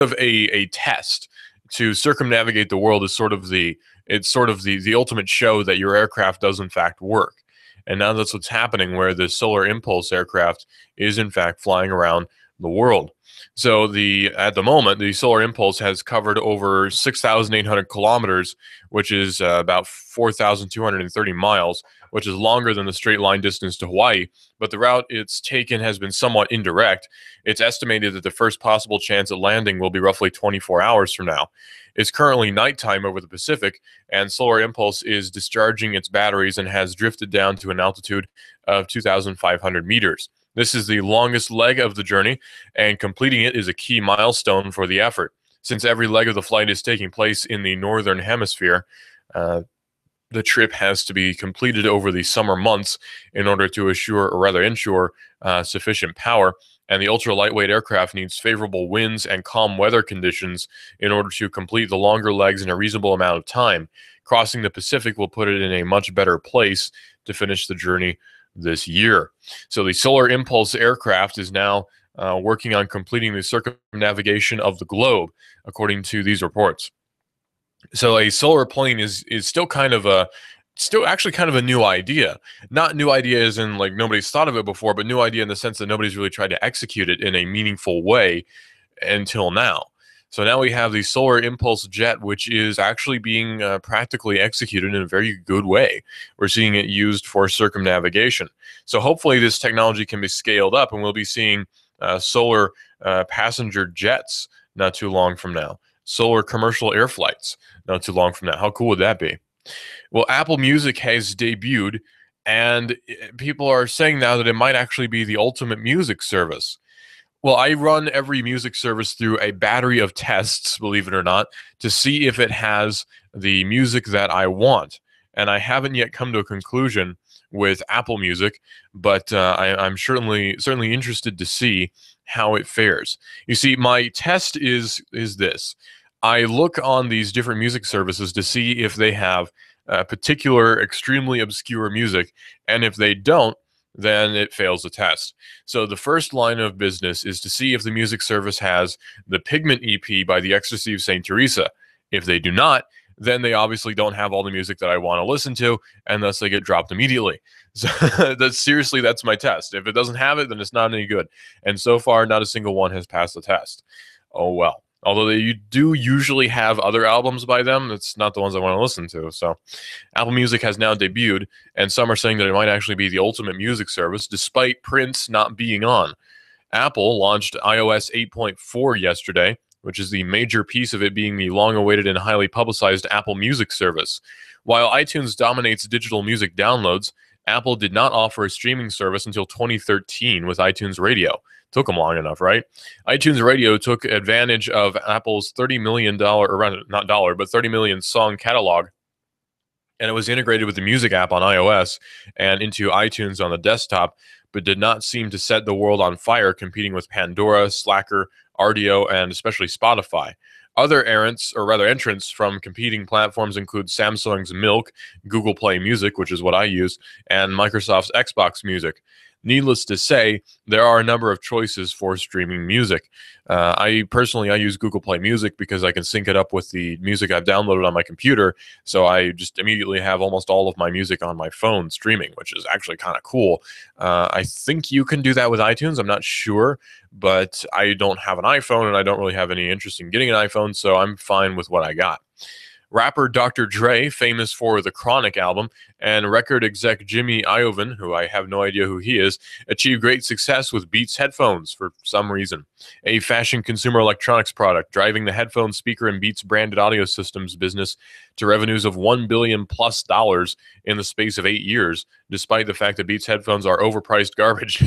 of a test to circumnavigate the world is sort of the ultimate show that your aircraft does in fact work. And now that's what's happening, where the Solar Impulse aircraft is in fact flying around the world. So at the moment, the Solar Impulse has covered over 6,800 kilometers, which is about 4,230 miles, which is longer than the straight line distance to Hawaii. But the route it's taken has been somewhat indirect. It's estimated that the first possible chance at landing will be roughly 24 hours from now. It's currently nighttime over the Pacific, and Solar Impulse is discharging its batteries and has drifted down to an altitude of 2,500 meters. This is the longest leg of the journey, and completing it is a key milestone for the effort. Since every leg of the flight is taking place in the northern hemisphere, the trip has to be completed over the summer months in order to ensure sufficient power. And the ultra-lightweight aircraft needs favorable winds and calm weather conditions in order to complete the longer legs in a reasonable amount of time. Crossing the Pacific will put it in a much better place to finish the journey this year. So the Solar Impulse aircraft is now working on completing the circumnavigation of the globe, according to these reports. So a solar plane is still actually kind of a new idea. Not new idea as in like nobody's thought of it before, but new idea in the sense that nobody's really tried to execute it in a meaningful way until now. So now we have the Solar Impulse jet, which is actually being practically executed in a very good way. We're seeing it used for circumnavigation. So hopefully this technology can be scaled up, and we'll be seeing solar passenger jets not too long from now. Solar commercial air flights not too long from now. How cool would that be? Well, Apple Music has debuted, and people are saying now that it might actually be the ultimate music service. Well, I run every music service through a battery of tests, believe it or not, to see if it has the music that I want. And I haven't yet come to a conclusion with Apple Music, but I'm certainly interested to see how it fares. You see, my test is this. I look on these different music services to see if they have particular extremely obscure music, and if they don't, then it fails the test. So the first line of business is to see if the music service has the Pigment EP by the Ecstasy of St. Teresa. If they do not, then they obviously don't have all the music that I want to listen to, and thus they get dropped immediately. So that's my test. If it doesn't have it, then it's not any good. And so far, not a single one has passed the test. Oh well. Although they do usually have other albums by them, it's not the ones I want to listen to. So Apple Music has now debuted, and some are saying that it might actually be the ultimate music service, despite Prince not being on. Apple launched iOS 8.4 yesterday, which is the major piece of it being the long-awaited and highly publicized Apple Music service. While iTunes dominates digital music downloads, Apple did not offer a streaming service until 2013 with iTunes Radio. Took them long enough, right? iTunes Radio took advantage of Apple's $30 million, or not dollar, but 30 million song catalog, and it was integrated with the music app on iOS and into iTunes on the desktop, but did not seem to set the world on fire, competing with Pandora, Slacker, Rdio, and especially Spotify. Other entrants from competing platforms include Samsung's Milk, Google Play Music, which is what I use, and Microsoft's Xbox Music. Needless to say, there are a number of choices for streaming music. I use Google Play Music because I can sync it up with the music I've downloaded on my computer, so I just immediately have almost all of my music on my phone streaming, which is actually kind of cool. I think you can do that with iTunes. I'm not sure, but I don't have an iPhone, and I don't really have any interest in getting an iPhone, so I'm fine with what I got. Rapper Dr. Dre, famous for the Chronic album, and record exec Jimmy Iovine, who I have no idea who he is, achieved great success with Beats headphones for some reason. A fashion consumer electronics product, driving the headphone, speaker, and Beats branded audio systems business to revenues of $1 billion plus in the space of 8 years, despite the fact that Beats headphones are overpriced garbage.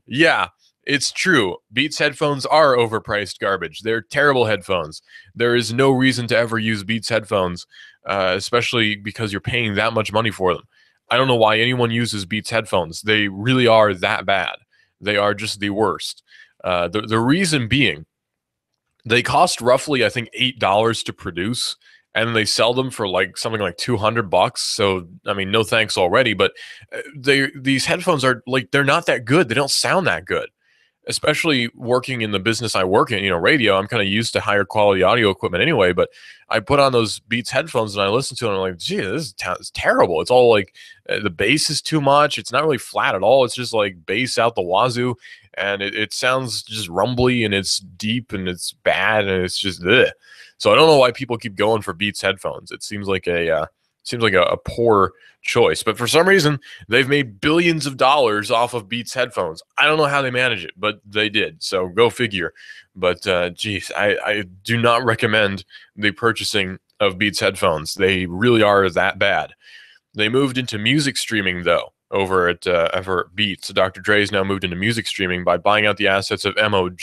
Yeah. It's true. Beats headphones are overpriced garbage. They're terrible headphones. There is no reason to ever use Beats headphones, especially because you're paying that much money for them. I don't know why anyone uses Beats headphones. They really are that bad. They are just the worst. The reason being, they cost roughly, I think, $8 to produce, and they sell them for like something like $200. So, I mean, no thanks already. But these headphones are like, they're not that good. They don't sound that good. especially working in the business I work in, radio. I'm kind of used to higher quality audio equipment anyway, but I put on those Beats headphones and I listen to it and I'm like, gee, it's terrible. It's all like the bass is too much. It's not really flat at all. It's just like bass out the wazoo, and it sounds just rumbly and it's deep and it's bad and it's just ugh. So I don't know why people keep going for Beats headphones. It seems like a poor choice, but for some reason they've made billions of dollars off of Beats headphones. I don't know how they manage it, but they did. So go figure. But geez, I do not recommend the purchasing of Beats headphones. They really are that bad. They moved into music streaming though over at Beats. So Dr. Dre's now moved into music streaming by buying out the assets of MOG,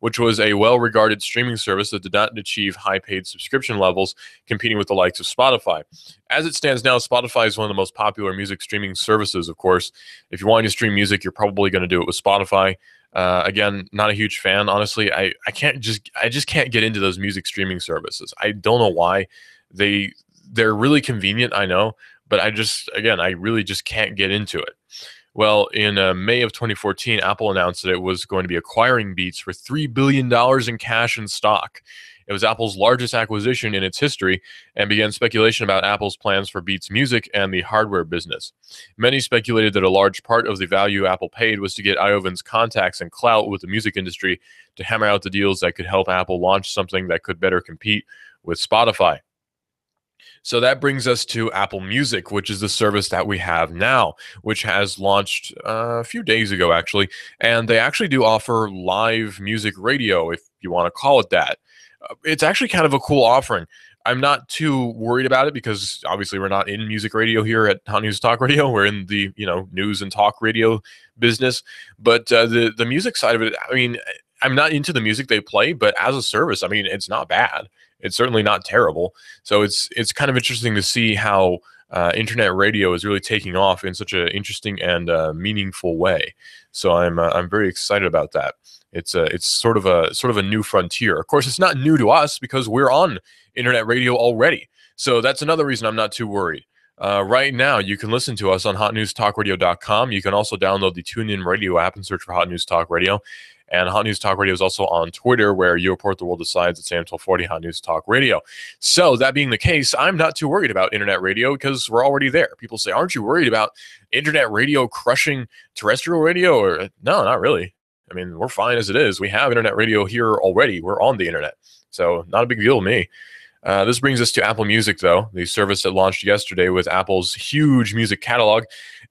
which was a well-regarded streaming service that did not achieve high-paid subscription levels, competing with the likes of Spotify. As it stands now, Spotify is one of the most popular music streaming services, of course. If you're wanting to stream music, you're probably going to do it with Spotify. Again, not a huge fan, honestly. I just can't get into those music streaming services. I don't know why. They're really convenient, I know, but I really just can't get into it. Well, in May of 2014, Apple announced that it was going to be acquiring Beats for $3 billion in cash and stock. It was Apple's largest acquisition in its history and began speculation about Apple's plans for Beats Music and the hardware business. Many speculated that a large part of the value Apple paid was to get Iovan's contacts and clout with the music industry to hammer out the deals that could help Apple launch something that could better compete with Spotify. So that brings us to Apple Music, which is the service that we have now, which has launched a few days ago, actually. And they actually do offer live music radio, if you want to call it that. It's actually kind of a cool offering. I'm not too worried about it because obviously we're not in music radio here at Hot News Talk Radio. We're in the news and talk radio business. But the music side of it, I mean, I'm not into the music they play, but as a service, I mean, it's not bad. It's certainly not terrible. So it's kind of interesting to see how internet radio is really taking off in such an interesting and meaningful way. So I'm very excited about that. It's sort of a new frontier. Of course, it's not new to us because we're on internet radio already. So that's another reason I'm not too worried. Right now, you can listen to us on hotnewstalkradio.com. You can also download the TuneIn Radio app and search for Hot News Talk Radio. And Hot News Talk Radio is also on Twitter, where you report the world decides at Sam1240 Hot News Talk Radio. So that being the case, I'm not too worried about internet radio because we're already there. People say, aren't you worried about internet radio crushing terrestrial radio? Or no, not really. I mean, we're fine as it is. We have internet radio here already. We're on the internet. So not a big deal to me. This brings us to Apple Music, though, the service that launched yesterday with Apple's huge music catalog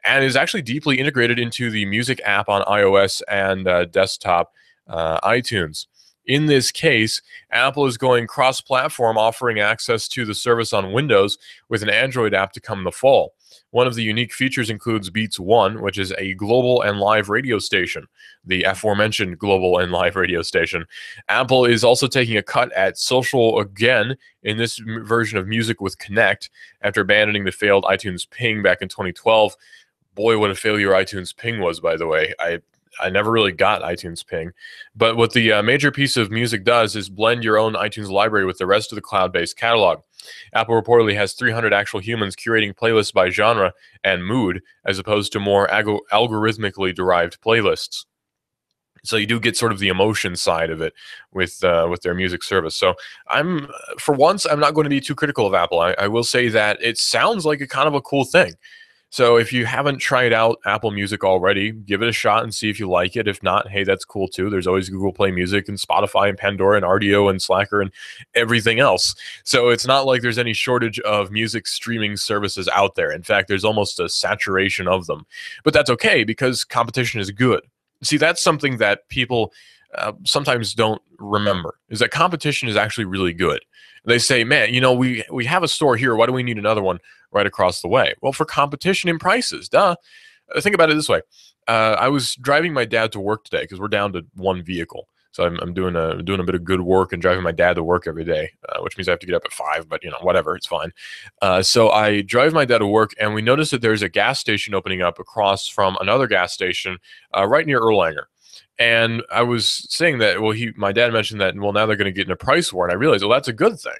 and is actually deeply integrated into the music app on iOS and desktop iTunes. In this case, Apple is going cross-platform, offering access to the service on Windows with an Android app to come in the fall. One of the unique features includes Beats One, which is a global and live radio station, the aforementioned global and live radio station. Apple is also taking a cut at social again in this version of Music with Connect after abandoning the failed iTunes Ping back in 2012. Boy, what a failure iTunes Ping was, by the way. I never really got iTunes Ping. But what the major piece of music does is blend your own iTunes library with the rest of the cloud-based catalog. Apple reportedly has 300 actual humans curating playlists by genre and mood, as opposed to more algorithmically derived playlists. So you do get sort of the emotion side of it with their music service. So for once, I'm not going to be too critical of Apple. I will say that it sounds like a kind of a cool thing. So if you haven't tried out Apple Music already, give it a shot and see if you like it. If not, hey, that's cool too. There's always Google Play Music and Spotify and Pandora and Rdio and Slacker and everything else. So it's not like there's any shortage of music streaming services out there. In fact, there's almost a saturation of them. But that's okay because competition is good. See, that's something that people sometimes don't remember, is that competition is actually really good. They say, man, we have a store here. Why do we need another one right across the way? Well, for competition in prices, duh. Think about it this way. I was driving my dad to work today because we're down to one vehicle. So I'm doing a bit of good work and driving my dad to work every day, which means I have to get up at 5, but whatever, it's fine. So I drive my dad to work, and we noticed that there's a gas station opening up across from another gas station right near Erlanger. And I was saying that, my dad mentioned that, now they're going to get in a price war. And I realized, well, that's a good thing.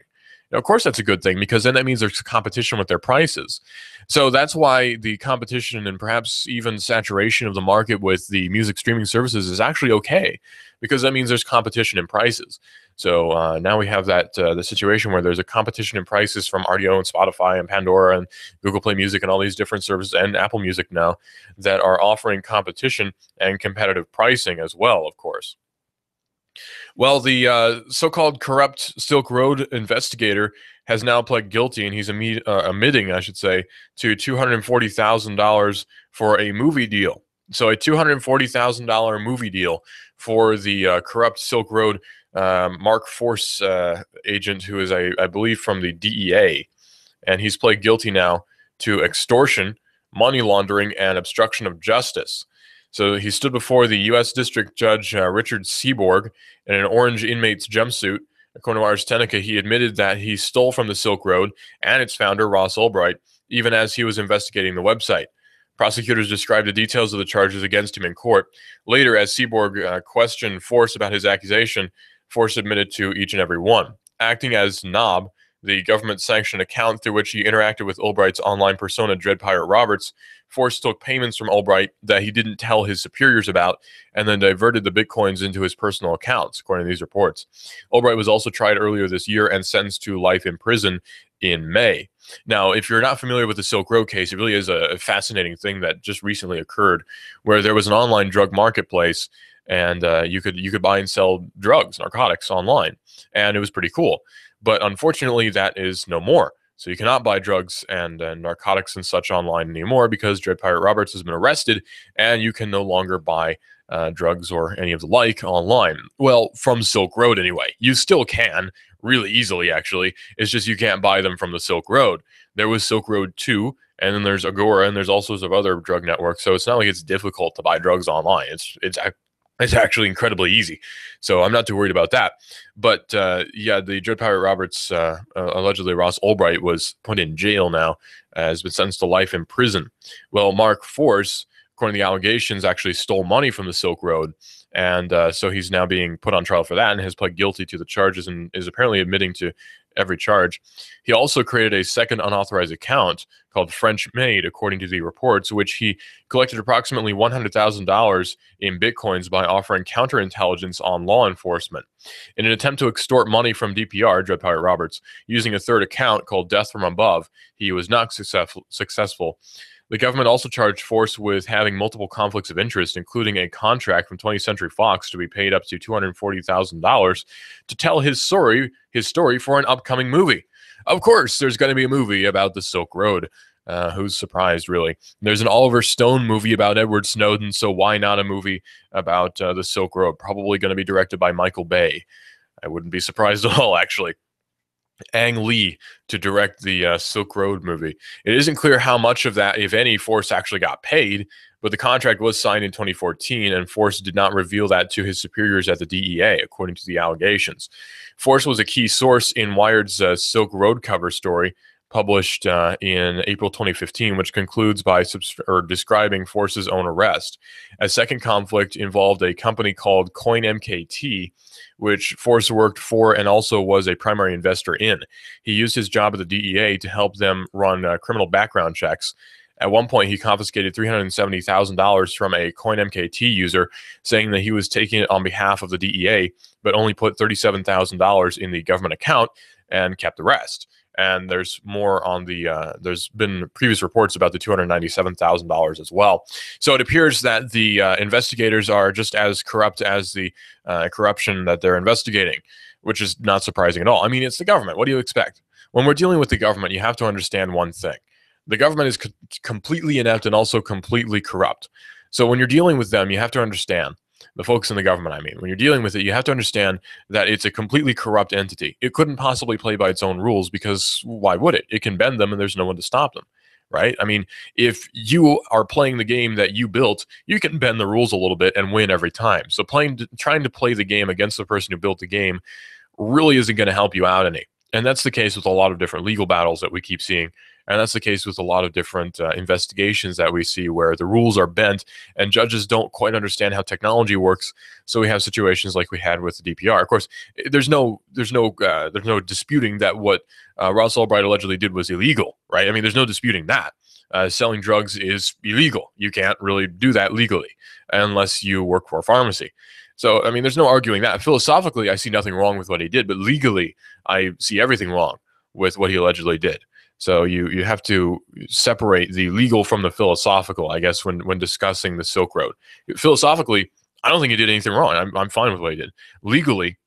Now, of course, that's a good thing because then that means there's competition with their prices. So that's why the competition and perhaps even saturation of the market with the music streaming services is actually okay, because that means there's competition in prices. So now we have that the situation where there's a competition in prices from RDO and Spotify and Pandora and Google Play Music and all these different services and Apple Music now that are offering competition and competitive pricing as well, of course. Well, the so-called corrupt Silk Road investigator has now pled guilty, and he's admitting, I should say, to $240,000 for a movie deal. So a $240,000 movie deal for the corrupt Silk Road Mark Force agent, who is, I believe, from the DEA, and he's pled guilty now to extortion, money laundering, and obstruction of justice. So he stood before the U.S. District Judge Richard Seaborg in an orange inmate's jumpsuit. According to Ars Technica, he admitted that he stole from the Silk Road and its founder, Ross Ulbright, even as he was investigating the website. Prosecutors described the details of the charges against him in court. Later, as Seaborg questioned Force about his accusation, Force admitted to each and every one. Acting as Knob, the government-sanctioned account through which he interacted with Ulbright's online persona, Dread Pirate Roberts, Force took payments from Ulbright that he didn't tell his superiors about, and then diverted the bitcoins into his personal accounts, according to these reports. Ulbright was also tried earlier this year and sentenced to life in prison in May. Now, if you're not familiar with the Silk Road case, it really is a fascinating thing that just recently occurred, where there was an online drug marketplace, and you could buy and sell drugs, narcotics online, and it was pretty cool. But unfortunately, that is no more. So you cannot buy drugs and narcotics and such online anymore because Dread Pirate Roberts has been arrested, and you can no longer buy drugs or any of the like online. Well, from Silk Road anyway. You still can, really easily actually. It's just you can't buy them from the Silk Road. There was Silk Road 2, and then there's Agora, and there's all sorts of other drug networks. So it's not like it's difficult to buy drugs online. It's actually incredibly easy. So I'm not too worried about that. But yeah, the Dread Pirate Roberts, allegedly Ross Ulbright, was put in jail now, has been sentenced to life in prison. Well, Mark Force, according to the allegations, actually stole money from the Silk Road. And so he's now being put on trial for that and has pled guilty to the charges and is apparently admitting to every charge. He also created a second unauthorized account called French Maid, according to the reports, which he collected approximately $100,000 in bitcoins by offering counterintelligence on law enforcement. In an attempt to extort money from DPR, Dread Pirate Roberts, using a third account called Death from Above, he was not successful. The government also charged Force with having multiple conflicts of interest, including a contract from 20th Century Fox to be paid up to $240,000 to tell his story for an upcoming movie. Of course, there's going to be a movie about the Silk Road. Who's surprised, really? There's an Oliver Stone movie about Edward Snowden, so why not a movie about the Silk Road? Probably going to be directed by Michael Bay. I wouldn't be surprised at all, actually. Ang Lee to direct the Silk Road movie. It isn't clear how much of that, if any, Force actually got paid, but the contract was signed in 2014, and Force did not reveal that to his superiors at the DEA, according to the allegations. Force was a key source in Wired's Silk Road cover story, published in April 2015, which concludes by describing Force's own arrest. A second conflict involved a company called CoinMKT, which Force worked for and also was a primary investor in. He used his job at the DEA to help them run criminal background checks. At one point, he confiscated $370,000 from a CoinMKT user, saying that he was taking it on behalf of the DEA, but only put $37,000 in the government account and kept the rest. And there's more on the, there's been previous reports about the $297,000 as well. So it appears that the investigators are just as corrupt as the corruption that they're investigating, which is not surprising at all. I mean, it's the government. What do you expect? When we're dealing with the government, you have to understand one thing. The government is completely inept and also completely corrupt. So when you're dealing with them, you have to understand, the folks in the government, I mean, when you're dealing with it, you have to understand that it's a completely corrupt entity. It couldn't possibly play by its own rules because why would it? It can bend them and there's no one to stop them, right? I mean, if you are playing the game that you built, you can bend the rules a little bit and win every time. So trying to play the game against the person who built the game really isn't going to help you out any. And that's the case with a lot of different legal battles that we keep seeing And that's the case with a lot of different investigations that we see where the rules are bent and judges don't quite understand how technology works. So we have situations like we had with the DPR. Of course, there's no disputing that what Ross Ulbright allegedly did was illegal, right? I mean, there's no disputing that. Selling drugs is illegal. You can't really do that legally unless you work for a pharmacy. So, I mean, there's no arguing that. Philosophically, I see nothing wrong with what he did, but legally, I see everything wrong with what he allegedly did. So you have to separate the legal from the philosophical, I guess, when discussing the Silk Road. Philosophically, I don't think he did anything wrong. I'm fine with what he did. Legally,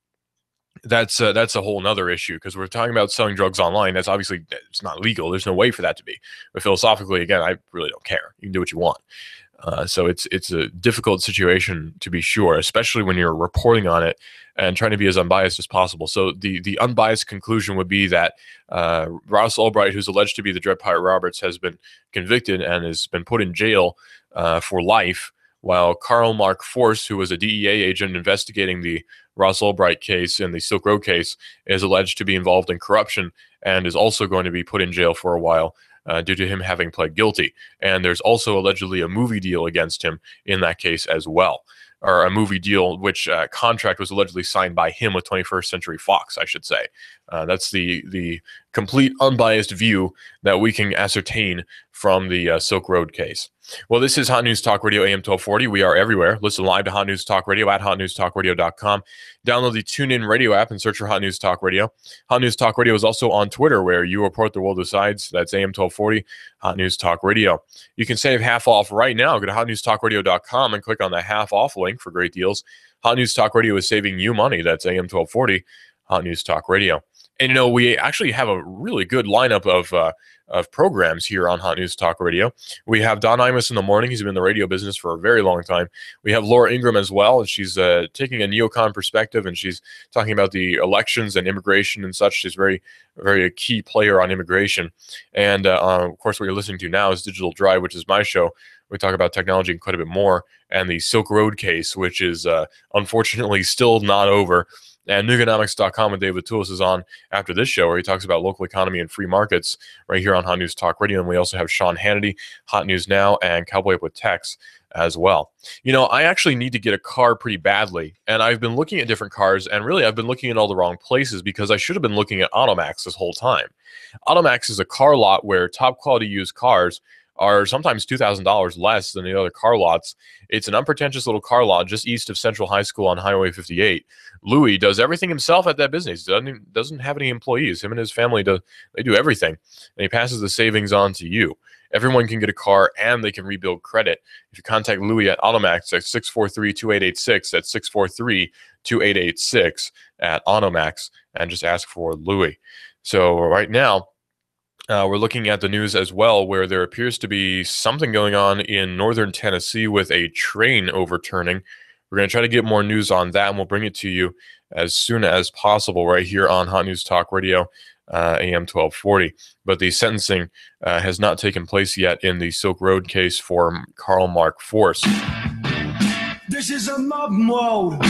that's a whole nother issue because we're talking about selling drugs online. That's obviously it's not legal. There's no way for that to be. But philosophically, again, I really don't care. You can do what you want. So it's a difficult situation to be sure, especially when you're reporting on it and trying to be as unbiased as possible. So the unbiased conclusion would be that Ross Ulbright, who's alleged to be the Dread Pirate Roberts, has been convicted and has been put in jail for life, while Karl Mark Force, who was a DEA agent investigating the Ross Ulbright case and the Silk Road case, is alleged to be involved in corruption and is also going to be put in jail for a while due to him having pled guilty. And there's also allegedly a movie deal against him in that case as well, or a movie deal which contract was allegedly signed by him with 21st Century Fox, I should say. That's the complete unbiased view that we can ascertain from the Silk Road case. Well, this is Hot News Talk Radio AM 1240. We are everywhere. Listen live to Hot News Talk Radio at hotnewstalkradio.com. Download the TuneIn Radio app and search for Hot News Talk Radio. Hot News Talk Radio is also on Twitter, where you report the world decides. That's AM 1240, Hot News Talk Radio. You can save half off right now. Go to hotnewstalkradio.com and click on the half off link for great deals. Hot News Talk Radio is saving you money. That's AM 1240, Hot News Talk Radio. And, you know, we actually have a really good lineup of programs here on Hot News Talk Radio. We have Don Imus in the morning. He's been in the radio business for a very long time. We have Laura Ingraham as well, and she's taking a neocon perspective, and she's talking about the elections and immigration and such. She's very a key player on immigration. And, of course, what you're listening to now is Digital Drive, which is my show. We talk about technology and quite a bit more, and the Silk Road case, which is unfortunately still not over. And Nuganomics.com with David Toulis is on after this show, where he talks about local economy and free markets right here on Hot News Talk Radio. And we also have Sean Hannity, Hot News Now, and Cowboy Up with Tex as well. You know, I actually need to get a car pretty badly, and I've been looking at different cars, and really I've been looking in all the wrong places because I should have been looking at Automax this whole time. Automax is a car lot where top quality used cars are sometimes $2,000 less than the other car lots. It's an unpretentious little car lot just east of Central High School on Highway 58. Louis does everything himself at that business. He doesn't have any employees. Him and his family do everything, and he passes the savings on to you. Everyone can get a car, and they can rebuild credit. If you contact Louis at Automax at 643-2886, that's 643-2886 at Automax, and just ask for Louis. So right now, we're looking at the news as well, where there appears to be something going on in northern Tennessee with a train overturning. We're going to try to get more news on that, and we'll bring it to you as soon as possible right here on Hot News Talk Radio, AM 1240. But the sentencing has not taken place yet in the Silk Road case for Karl Mark Force. This is a mob mode.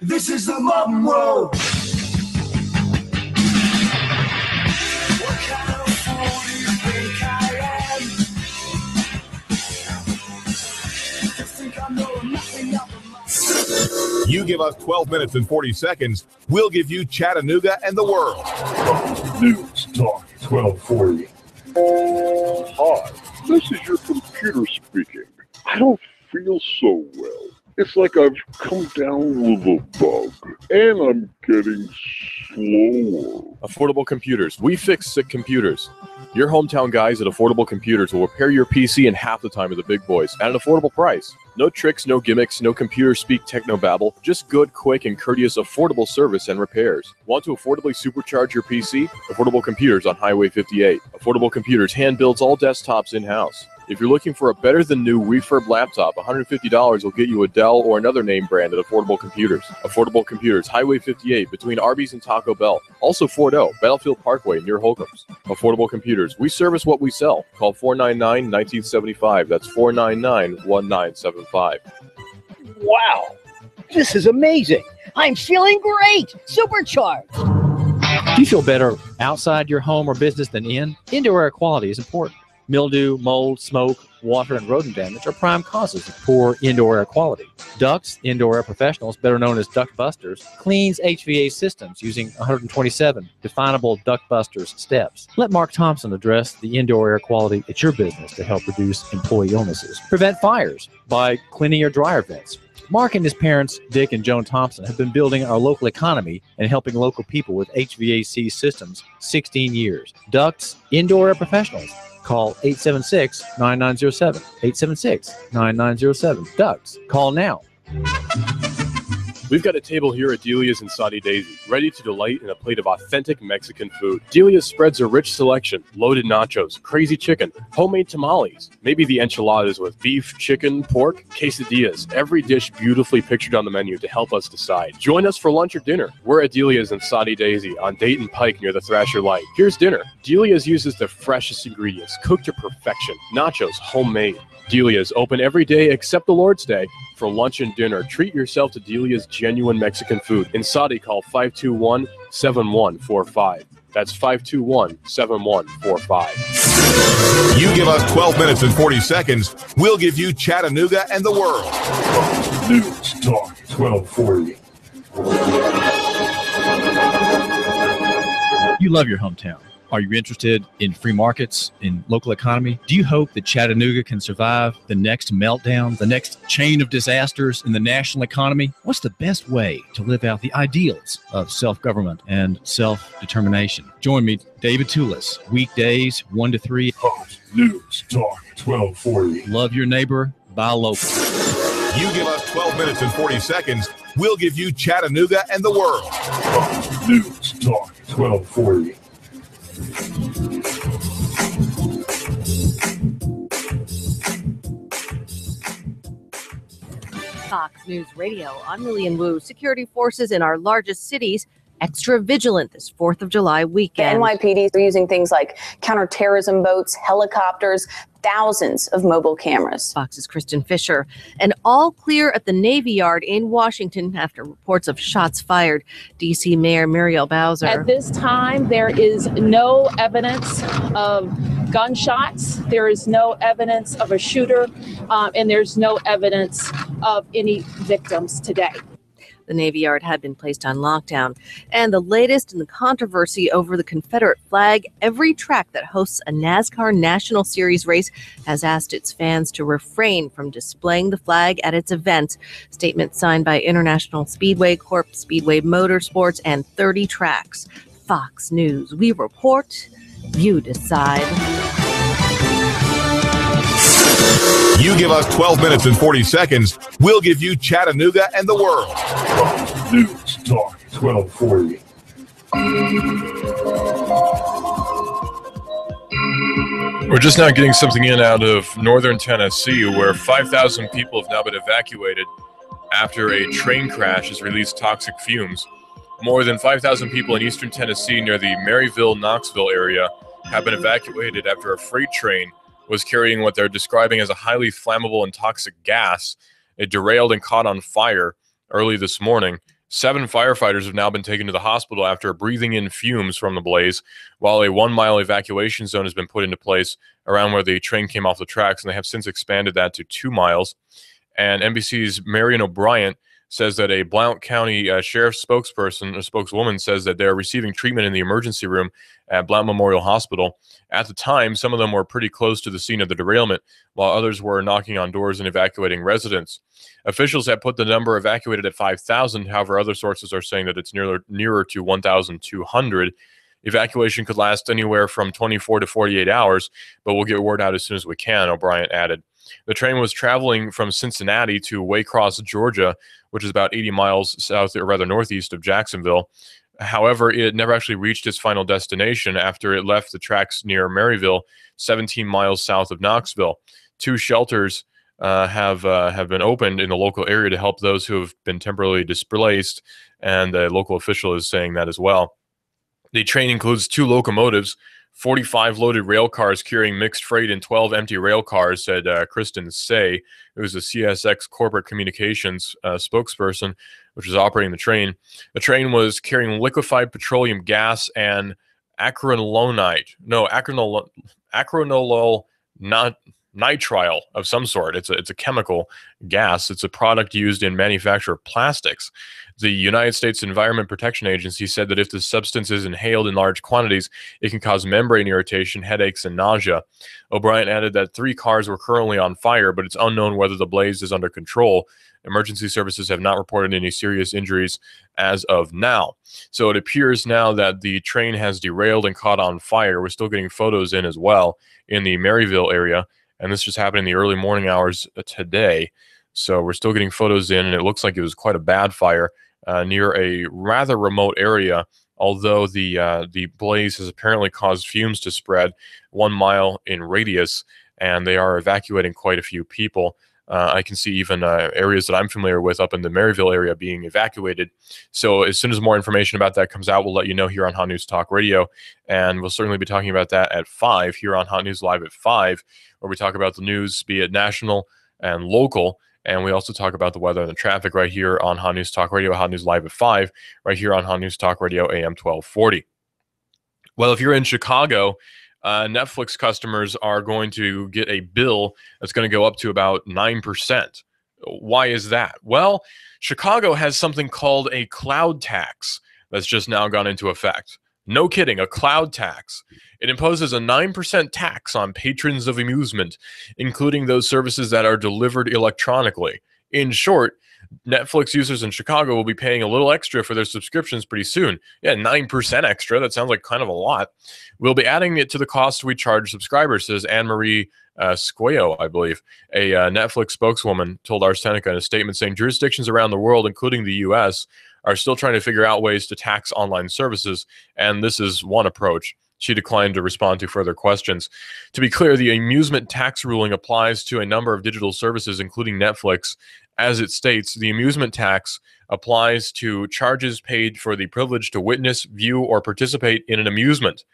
This is the mob mode. You give us 12 minutes and 40 seconds, we'll give you Chattanooga and the world. News Talk 1240. Hi, this is your computer speaking. I don't feel so well. It's like I've come down with a bug, and I'm getting slower. Affordable Computers. We fix sick computers. Your hometown guys at Affordable Computers will repair your PC in half the time of the big boys at an affordable price. No tricks, no gimmicks, no computer speak technobabble. Just good, quick, and courteous affordable service and repairs. Want to affordably supercharge your PC? Affordable Computers on Highway 58. Affordable Computers hand builds all desktops in-house. If you're looking for a better-than-new refurb laptop, $150 will get you a Dell or another name brand at Affordable Computers. Affordable Computers, Highway 58, between Arby's and Taco Bell. Also Fort O, Battlefield Parkway, near Holcomb's. Affordable Computers, we service what we sell. Call 499-1975. That's 499-1975. Wow, this is amazing. I'm feeling great. Supercharged. Do you feel better outside your home or business than in? Indoor air quality is important. Mildew, mold, smoke, water, and rodent damage are prime causes of poor indoor air quality. Ducts, Indoor Air Professionals, better known as Duct Busters, cleans HVAC systems using 127 definable Duct Busters steps. Let Mark Thompson address the indoor air quality at your business to help reduce employee illnesses. Prevent fires by cleaning your dryer vents. Mark and his parents, Dick and Joan Thompson, have been building our local economy and helping local people with HVAC systems 16 years. Ducts, Indoor Air Professionals. Call 876-9907. 876-9907. Ducts. Call now. We've got a table here at Delia's in Saudi Daisy, ready to delight in a plate of authentic Mexican food. Delia's spreads a rich selection, loaded nachos, crazy chicken, homemade tamales, maybe the enchiladas with beef, chicken, pork, quesadillas. Every dish beautifully pictured on the menu to help us decide. Join us for lunch or dinner. We're at Delia's in Saudi Daisy on Dayton Pike near the Thrasher Light. Here's dinner. Delia's uses the freshest ingredients, cooked to perfection. Nachos, homemade. Delia's open every day except the Lord's Day. For lunch and dinner, treat yourself to Delia's genuine Mexican food. In Saudi, call 521-7145. That's 521-7145. You give us 12 minutes and 40 seconds, we'll give you Chattanooga and the world. News Talk 1240. You love your hometown. Are you interested in free markets, in local economy? Do you hope that Chattanooga can survive the next meltdown, the next chain of disasters in the national economy? What's the best way to live out the ideals of self-government and self-determination? Join me, David Toulis, weekdays 1 to 3. Host News Talk 1240. Love your neighbor, buy local. You give us 12 minutes and 40 seconds, we'll give you Chattanooga and the world. Host News Talk 1240. Fox News Radio. I'm Lillian Wu. Security forces in our largest cities extra vigilant this 4th of July weekend. The NYPD are using things like counterterrorism boats, helicopters, thousands of mobile cameras. Fox's Kristen Fisher. And all clear at the Navy Yard in Washington after reports of shots fired. D.C. Mayor Muriel Bowser. At this time, there is no evidence of gunshots. There is no evidence of a shooter, and there's no evidence of any victims today. The Navy Yard had been placed on lockdown. And the latest in the controversy over the Confederate flag, every track that hosts a NASCAR National Series race has asked its fans to refrain from displaying the flag at its events. Statement signed by International Speedway Corp, Speedway Motorsports, and 30 tracks. Fox News. We report, you decide. You give us 12 minutes and 40 seconds, we'll give you Chattanooga and the world. News Talk 1240. We're just now getting something in out of northern Tennessee, where 5,000 people have now been evacuated after a train crash has released toxic fumes. More than 5,000 people in eastern Tennessee near the Maryville-Knoxville area have been evacuated after a freight train was carrying what they're describing as a highly flammable and toxic gas. It derailed and caught on fire early this morning. 7 firefighters have now been taken to the hospital after breathing in fumes from the blaze, while a 1-mile evacuation zone has been put into place around where the train came off the tracks, and they have since expanded that to 2 miles. And NBC's Marion O'Brien says that a Blount County sheriff's spokeswoman says that they're receiving treatment in the emergency room at Blount Memorial Hospital. At the time, some of them were pretty close to the scene of the derailment, while others were knocking on doors and evacuating residents. Officials have put the number evacuated at 5,000. However, other sources are saying that it's nearer to 1,200. Evacuation could last anywhere from 24 to 48 hours, but we'll get word out as soon as we can, O'Brien added. The train was traveling from Cincinnati to Waycross, Georgia, which is about 80 miles south, or rather northeast of Jacksonville. However, it never actually reached its final destination after it left the tracks near Maryville, 17 miles south of Knoxville. 2 shelters have been opened in the local area to help those who have been temporarily displaced, and a local official is saying that as well. The train includes 2 locomotives, 45 loaded rail cars carrying mixed freight, and 12 empty rail cars, said Kristen Say, who is a CSX corporate communications spokesperson. which is operating the train. The train was carrying liquefied petroleum gas and acrylonite. No, acrylonitrile nitrile of some sort. It's a chemical gas. It's a product used in manufacture of plastics. The United States Environment Protection Agency said that if the substance is inhaled in large quantities, it can cause membrane irritation, headaches, and nausea. O'Brien added that 3 cars were currently on fire, but it's unknown whether the blaze is under control. Emergency services have not reported any serious injuries as of now. So it appears now that the train has derailed and caught on fire. We're still getting photos in as well in the Maryville area. And this just happened in the early morning hours today. So we're still getting photos in, and it looks like it was quite a bad fire near a rather remote area, although the blaze has apparently caused fumes to spread 1 mile in radius, and they are evacuating quite a few people. I can see even areas that I'm familiar with up in the Maryville area being evacuated. So as soon as more information about that comes out, we'll let you know here on Hot News Talk Radio. And we'll certainly be talking about that at 5 here on Hot News Live at 5, where we talk about the news, be it national and local. And we also talk about the weather and the traffic right here on Hot News Talk Radio, Hot News Live at 5, right here on Hot News Talk Radio, AM 1240. Well, if you're in Chicago, Netflix customers are going to get a bill that's going to go up to about 9%. Why is that? Well, Chicago has something called a cloud tax that's just now gone into effect. No kidding, a cloud tax. It imposes a 9% tax on patrons of amusement, including those services that are delivered electronically. In short, Netflix users in Chicago will be paying a little extra for their subscriptions pretty soon. Yeah, 9% extra. That sounds like kind of a lot. We'll be adding it to the cost we charge subscribers, says Anne-Marie Squeo, I believe. A Netflix spokeswoman told Ars Technica in a statement saying jurisdictions around the world, including the U.S., are still trying to figure out ways to tax online services, and this is one approach. She declined to respond to further questions. To be clear, the amusement tax ruling applies to a number of digital services, including Netflix. As it states, the amusement tax applies to charges paid for the privilege to witness, view, or participate in an amusement.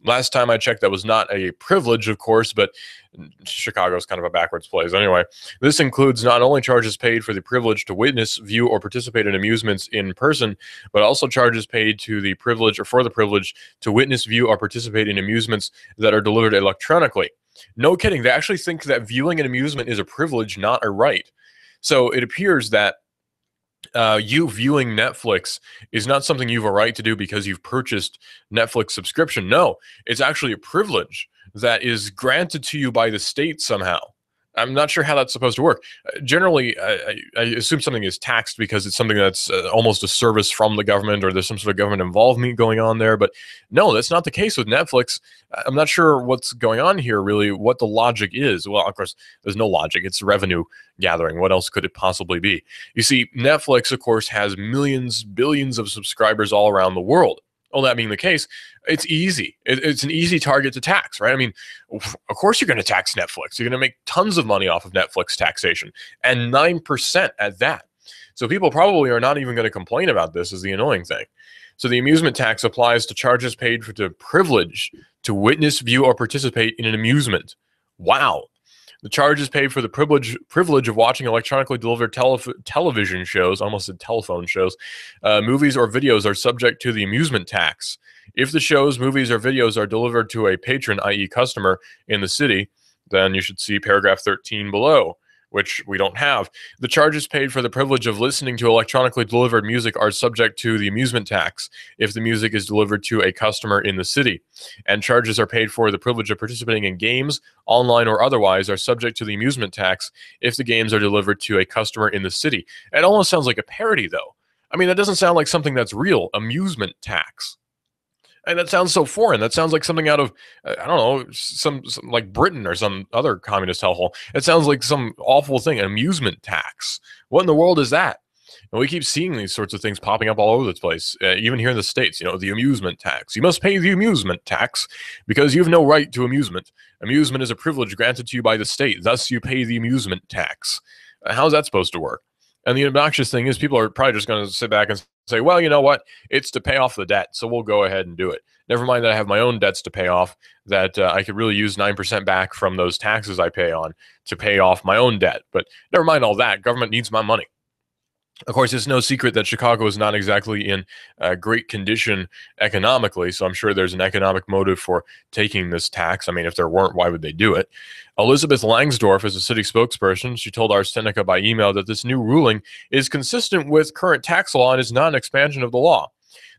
Last time I checked, that was not a privilege, of course, but Chicago's kind of a backwards place. Anyway, this includes not only charges paid for the privilege to witness, view, or participate in amusements in person, but also charges paid to the privilege or for the privilege to witness, view, or participate in amusements that are delivered electronically. No kidding. They actually think that viewing an amusement is a privilege, not a right. So it appears that you viewing Netflix is not something you have a right to do because you've purchased Netflix subscription. No, it's actually a privilege that is granted to you by the state somehow. I'm not sure how that's supposed to work. Generally, I assume something is taxed because it's something that's almost a service from the government or there's some sort of government involvement going on there. But no, that's not the case with Netflix. I'm not sure what's going on here, really, what the logic is. Well, of course, there's no logic. It's revenue gathering. What else could it possibly be? You see, Netflix, of course, has millions, billions of subscribers all around the world. Well, that being the case, it's easy. It's an easy target to tax, right? I mean, of course you're going to tax Netflix. You're going to make tons of money off of Netflix taxation, and 9% at that. So people probably are not even going to complain about this, is the annoying thing. So the amusement tax applies to charges paid for the privilege to witness, view, or participate in an amusement. Wow. The charges paid for the privilege of watching electronically delivered television shows, almost said telephone shows, movies or videos are subject to the amusement tax. If the shows, movies, or videos are delivered to a patron, i.e. customer, in the city, then you should see paragraph 13 below, which we don't have. The charges paid for the privilege of listening to electronically delivered music are subject to the amusement tax if the music is delivered to a customer in the city. And charges are paid for the privilege of participating in games, online or otherwise, are subject to the amusement tax if the games are delivered to a customer in the city. It almost sounds like a parody, though. I mean, that doesn't sound like something that's real. Amusement tax. And that sounds so foreign. That sounds like something out of, I don't know, some like Britain or some other communist hellhole. It sounds like some awful thing, an amusement tax. What in the world is that? And we keep seeing these sorts of things popping up all over the place, even here in the States, you know, the amusement tax. You must pay the amusement tax because you have no right to amusement. Amusement is a privilege granted to you by the state. Thus, you pay the amusement tax. How's that supposed to work? And the obnoxious thing is people are probably just going to sit back and say, well, you know what? It's to pay off the debt, so we'll go ahead and do it. Never mind that I have my own debts to pay off, that I could really use 9% back from those taxes I pay on to pay off my own debt. But never mind all that. Government needs my money. Of course, it's no secret that Chicago is not exactly in great condition economically, so I'm sure there's an economic motive for taking this tax. I mean, if there weren't, why would they do it? Elizabeth Langsdorff is a city spokesperson. She told Ars Technica by email that this new ruling is consistent with current tax law and is not an expansion of the law.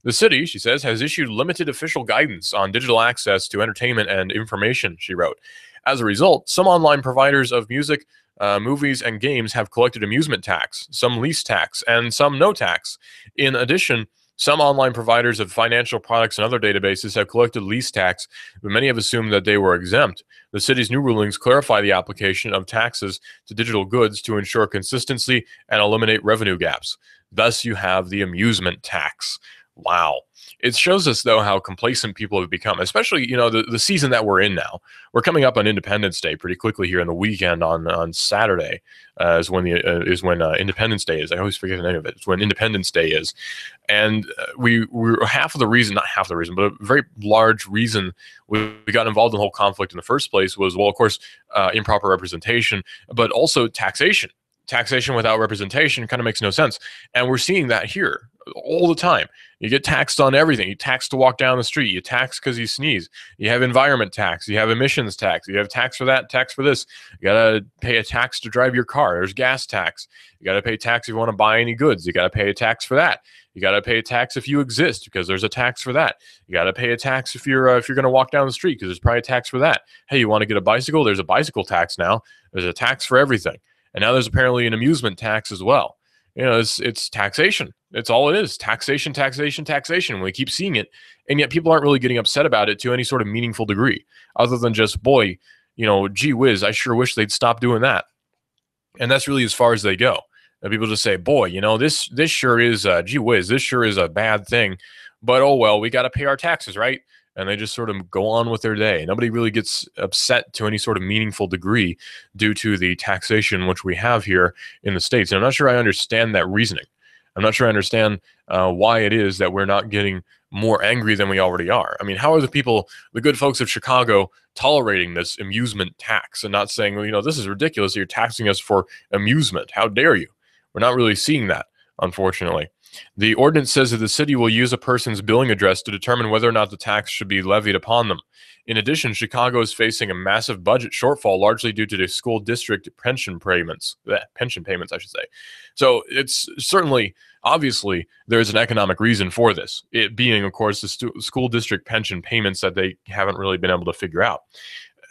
The city, she says, has issued limited official guidance on digital access to entertainment and information, she wrote. As a result, some online providers of music, movies, and games have collected amusement tax, some lease tax, and some no tax. In addition, some online providers of financial products and other databases have collected lease tax, but many have assumed that they were exempt. The city's new rulings clarify the application of taxes to digital goods to ensure consistency and eliminate revenue gaps. Thus, you have the amusement tax. Wow. It shows us, though, how complacent people have become, especially, the season that we're in now. We're coming up on Independence Day pretty quickly here in the weekend on Saturday is when Independence Day is. I always forget the name of it. It's when Independence Day is. And we're not half the reason, but a very large reason we got involved in the whole conflict in the first place was, well, of course, improper representation, but also taxation. Taxation without representation kind of makes no sense. And we're seeing that here all the time. You get taxed on everything. You tax to walk down the street. You tax because you sneeze. You have environment tax. You have emissions tax. You have tax for that, tax for this. You got to pay a tax to drive your car. There's gas tax. You got to pay tax if you want to buy any goods. You got to pay a tax for that. You got to pay a tax if you exist because there's a tax for that. You got to pay a tax if you're going to walk down the street because there's probably a tax for that. Hey, you want to get a bicycle? There's a bicycle tax now. There's a tax for everything. And now there's apparently an amusement tax as well. It's taxation. It's all it is. Taxation, taxation, taxation. We keep seeing it. And yet people aren't really getting upset about it to any sort of meaningful degree other than just, boy, gee whiz, I sure wish they'd stop doing that. And that's really as far as they go. And people just say, boy, this sure is, gee whiz, this sure is a bad thing. But, oh, well, we got to pay our taxes, right? And they just sort of go on with their day. Nobody really gets upset to any sort of meaningful degree due to the taxation which we have here in the States. And I'm not sure I understand that reasoning. I'm not sure I understand why it is that we're not getting more angry than we already are. I mean, how are the good folks of Chicago, tolerating this amusement tax and not saying, well, this is ridiculous. You're taxing us for amusement. How dare you? We're not really seeing that, unfortunately. The ordinance says that the city will use a person's billing address to determine whether or not the tax should be levied upon them. In addition, Chicago is facing a massive budget shortfall, largely due to the school district pension payments, I should say. So it's certainly, obviously, there's an economic reason for this. It being, of course, the school district pension payments that they haven't really been able to figure out.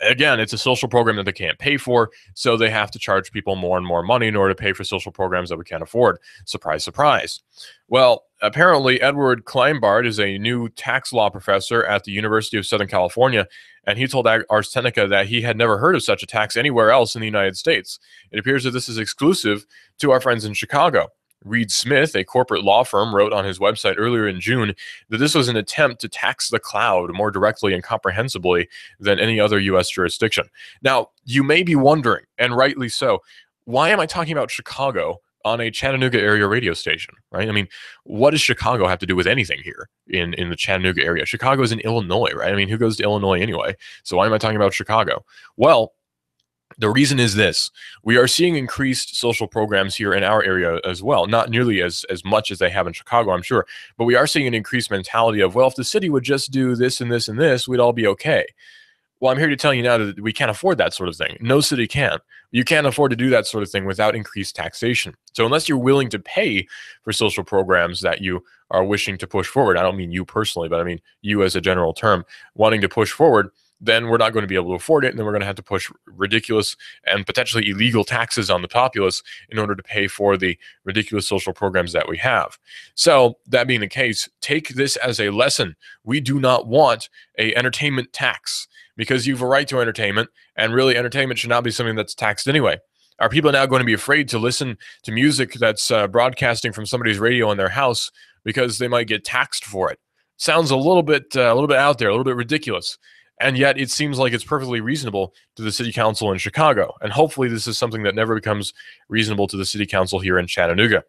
Again, it's a social program that they can't pay for, so they have to charge people more and more money in order to pay for social programs that we can't afford. Surprise, surprise. Well, apparently Edward Kleinbart is a new tax law professor at the University of Southern California, and he told Ars Technica that he had never heard of such a tax anywhere else in the United States. It appears that this is exclusive to our friends in Chicago. Reed Smith, a corporate law firm, wrote on his website earlier in June that this was an attempt to tax the cloud more directly and comprehensively than any other U.S. jurisdiction. Now, you may be wondering, and rightly so, why am I talking about Chicago on a Chattanooga area radio station, right? I mean, what does Chicago have to do with anything here in the Chattanooga area? Chicago is in Illinois, right? I mean, who goes to Illinois anyway? So why am I talking about Chicago? Well, the reason is this. We are seeing increased social programs here in our area as well. Not nearly as much as they have in Chicago, I'm sure. But we are seeing an increased mentality of, well, if the city would just do this and this and this, we'd all be okay. Well, I'm here to tell you now that we can't afford that sort of thing. No city can. You can't afford to do that sort of thing without increased taxation. So unless you're willing to pay for social programs that you are wishing to push forward, I don't mean you personally, but I mean you as a general term, wanting to push forward, then we're not going to be able to afford it, and then we're going to have to push ridiculous and potentially illegal taxes on the populace in order to pay for the ridiculous social programs that we have. So that being the case, take this as a lesson. We do not want an entertainment tax because you have a right to entertainment, and really entertainment should not be something that's taxed anyway. Are people now going to be afraid to listen to music that's broadcasting from somebody's radio in their house because they might get taxed for it? Sounds a little bit out there, a little bit ridiculous. And yet it seems like it's perfectly reasonable to the city council in Chicago. And hopefully this is something that never becomes reasonable to the city council here in Chattanooga.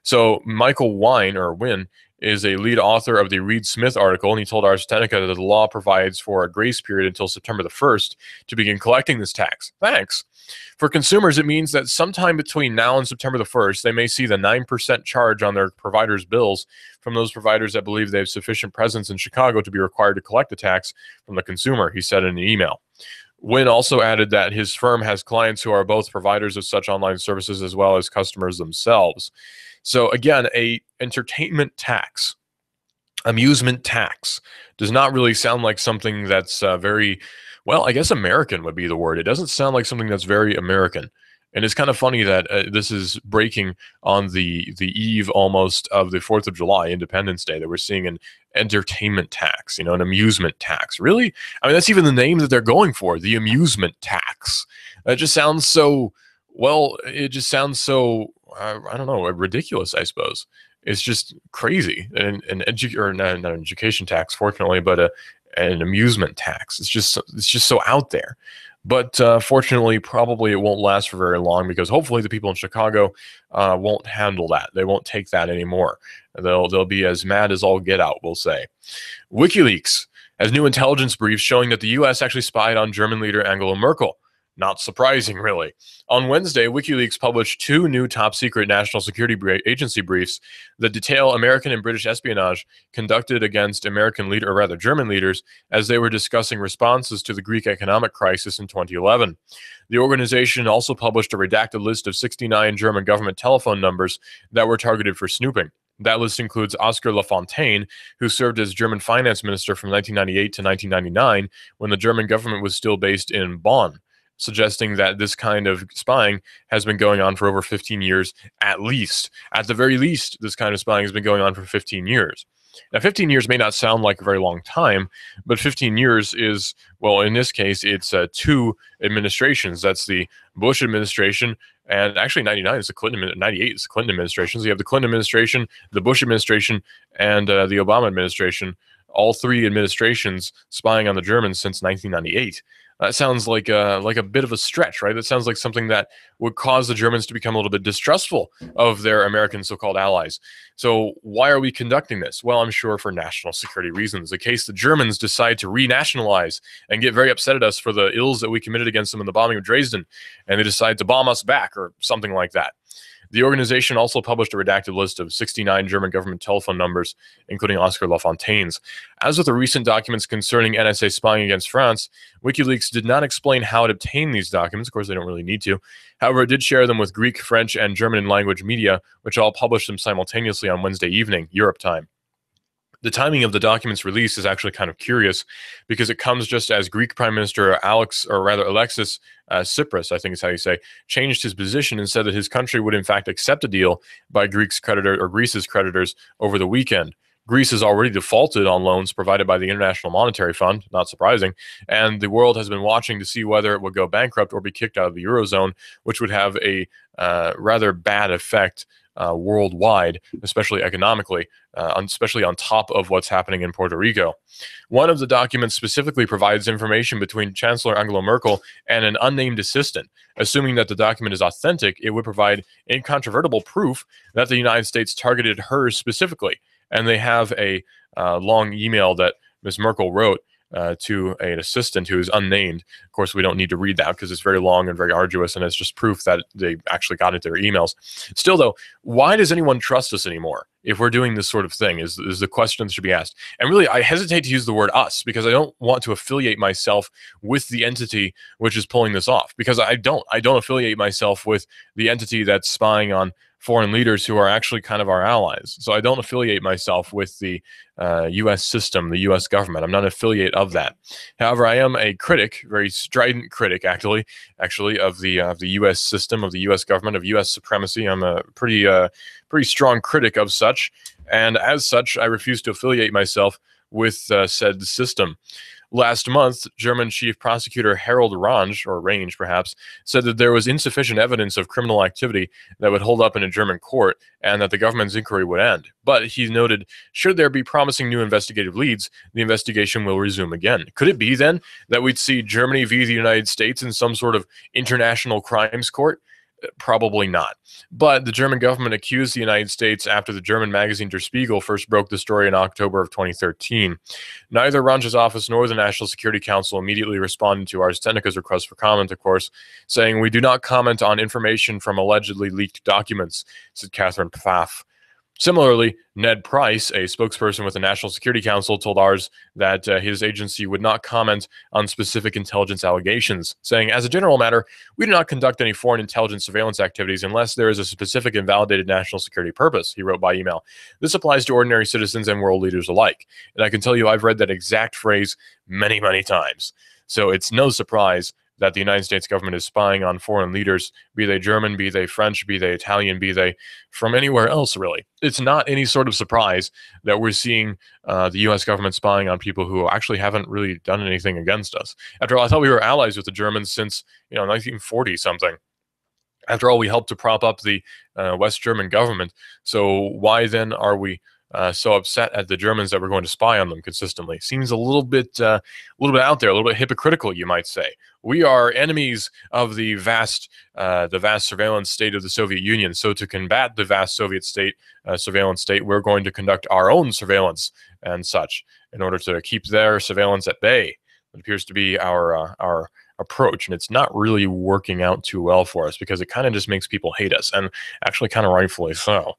So Michael Wynn is a lead author of the Reed Smith article, and he told Ars Technica that the law provides for a grace period until September the 1st to begin collecting this tax. Thanks. For consumers, it means that sometime between now and September the 1st, they may see the 9% charge on their providers' bills from those providers that believe they have sufficient presence in Chicago to be required to collect the tax from the consumer, he said in an email. Wynn also added that his firm has clients who are both providers of such online services as well as customers themselves. So again, a entertainment tax, amusement tax, does not really sound like something that's very, well, I guess American would be the word. It doesn't sound like something that's very American. And it's kind of funny that this is breaking on the eve almost of the 4th of July, Independence Day, that we're seeing an entertainment tax, an amusement tax. Really? I mean, that's even the name that they're going for, the amusement tax. That just sounds so, well, it just sounds so, I don't know, ridiculous, I suppose. It's just crazy. Not an education tax, fortunately, but an amusement tax. It's just so out there. But fortunately, probably it won't last for very long, because hopefully the people in Chicago won't handle that. They won't take that anymore. They'll be as mad as all get out, we'll say. WikiLeaks has new intelligence briefs showing that the U.S. actually spied on German leader Angela Merkel. Not surprising, really. On Wednesday, WikiLeaks published 2 new top-secret National Security Agency briefs that detail American and British espionage conducted against German leaders as they were discussing responses to the Greek economic crisis in 2011. The organization also published a redacted list of 69 German government telephone numbers that were targeted for snooping. That list includes Oscar Lafontaine, who served as German finance minister from 1998 to 1999, when the German government was still based in Bonn, suggesting that this kind of spying has been going on for over 15 years at least. At the very least, this kind of spying has been going on for 15 years. Now, 15 years may not sound like a very long time, but 15 years is, well, in this case, it's 2 administrations. That's the Bush administration, and actually 98 is the Clinton administration. So you have the Clinton administration, the Bush administration, and the Obama administration, all 3 administrations spying on the Germans since 1998. That sounds like a bit of a stretch, right? That sounds like something that would cause the Germans to become a little bit distrustful of their American so-called allies. So why are we conducting this? Well, I'm sure for national security reasons. In case the Germans decide to renationalize and get very upset at us for the ills that we committed against them in the bombing of Dresden, and they decide to bomb us back or something like that. The organization also published a redacted list of 69 German government telephone numbers, including Oscar Lafontaine's. As with the recent documents concerning NSA spying against France, WikiLeaks did not explain how it obtained these documents. Of course, they don't really need to. However, it did share them with Greek, French, and German language media, which all published them simultaneously on Wednesday evening, Europe time. The timing of the document's release is actually kind of curious, because it comes just as Greek Prime Minister Alexis Tsipras, I think is how you say, changed his position and said that his country would in fact accept a deal by Greece's creditors over the weekend. Greece has already defaulted on loans provided by the International Monetary Fund, not surprising, and the world has been watching to see whether it would go bankrupt or be kicked out of the Eurozone, which would have a rather bad effect worldwide, especially economically, especially on top of what's happening in Puerto Rico. One of the documents specifically provides information between Chancellor Angela Merkel and an unnamed assistant. Assuming that the document is authentic, it would provide incontrovertible proof that the United States targeted her specifically. And they have a long email that Ms. Merkel wrote to an assistant who is unnamed. Of course, we don't need to read that because it's very long and very arduous, and it's just proof that they actually got into their emails. Still, though, why does anyone trust us anymore if we're doing this sort of thing is the question that should be asked. And really, I hesitate to use the word us, because I don't want to affiliate myself with the entity which is pulling this off, because I don't affiliate myself with the entity that's spying on foreign leaders who are actually kind of our allies. So I don't affiliate myself with the U.S. system, the U.S. government. I'm not an affiliate of that. However, I am a critic, very strident critic, actually of the U.S. system, of the U.S. government, of U.S. supremacy. I'm a pretty strong critic of such, and as such, I refuse to affiliate myself with said system. Last month, German Chief Prosecutor Harald Range, or Range perhaps, said that there was insufficient evidence of criminal activity that would hold up in a German court and that the government's inquiry would end. But he noted, should there be promising new investigative leads, the investigation will resume again. Could it be then that we'd see Germany v. the United States in some sort of international crimes court? Probably not. But the German government accused the United States after the German magazine Der Spiegel first broke the story in October of 2013. Neither Range's office nor the National Security Council immediately responded to Ars Technica's request for comment, of course, saying, "We do not comment on information from allegedly leaked documents," said Catherine Pfaff. Similarly, Ned Price, a spokesperson with the National Security Council, told ours that his agency would not comment on specific intelligence allegations, saying, "As a general matter, we do not conduct any foreign intelligence surveillance activities unless there is a specific and validated national security purpose," he wrote by email. "This applies to ordinary citizens and world leaders alike." And I can tell you I've read that exact phrase many, many times. So it's no surprise that the United States government is spying on foreign leaders, be they German, be they French, be they Italian, be they from anywhere else, really. It's not any sort of surprise that we're seeing the U.S. government spying on people who actually haven't really done anything against us. After all, I thought we were allies with the Germans since 1940-something. After all, we helped to prop up the West German government. So why then are we so upset at the Germans that we're going to spy on them consistently? Seems a little bit out there, a little bit hypocritical, you might say. We are enemies of the vast surveillance state of the Soviet Union. So to combat the vast Soviet state, surveillance state, we're going to conduct our own surveillance and such in order to keep their surveillance at bay. It appears to be our approach, and it's not really working out too well for us because it kind of just makes people hate us, and actually kind of rightfully so.